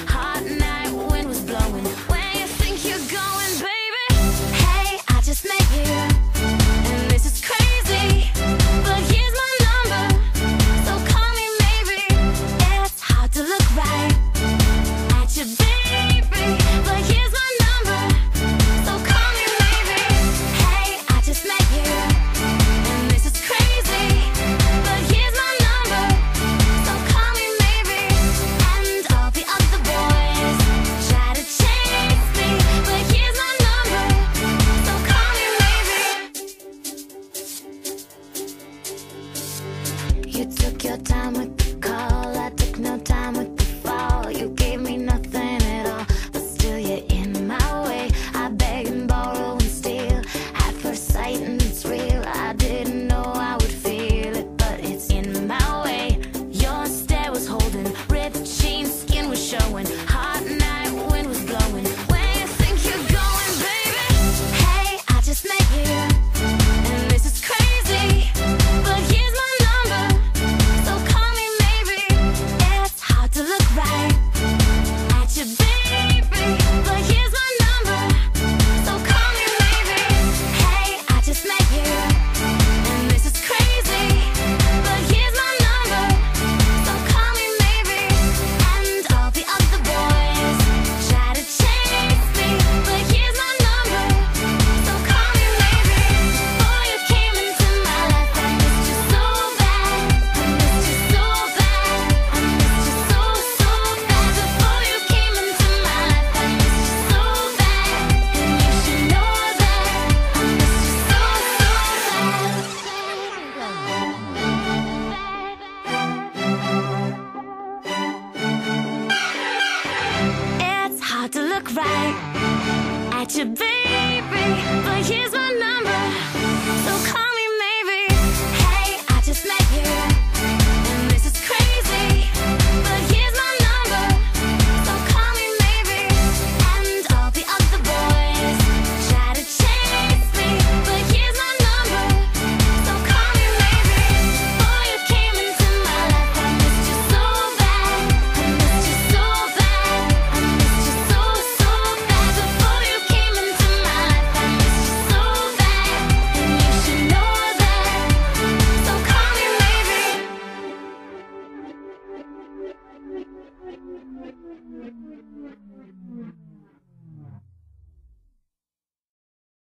Hot night, wind was blowing. Where you think you're going, baby? Hey, I just met you, and this is crazy, but here's my number, so call me maybe. It's hard to look right at you, baby, but here's my number, so call me maybe. Hey, I just met you, and this is crazy, but here's my number, so call me maybe. And all the other boys try to chase me, but here's my number, so call me maybe. You took your time with the call, I took no time with the fall. You gave me nothing at all, but still you're in my way. I beg and borrow and steal at first sight, and it's real. I didn't know I would feel it, but it's in my way. Your stare was holding, ripped jeans, skin was showing. Hot night, wind was blowing. Where you think you're going, baby? Hey, I just met you, and this is crazy, but here's my number, so call me maybe. It's hard to look right at you, baby, but here's my number, so call me maybe. Hey, I just met you, and this is crazy, but here's my number, so call me maybe. And all the other boys try to chase me, but here's my number, so call me maybe. Before you came into my life, I missed you so bad. I missed you so bad. I missed you so, so bad. Before you came into my life, I missed you so bad. And you should know that I missed you so, so bad. It's hard to look right at you, baby, but here's my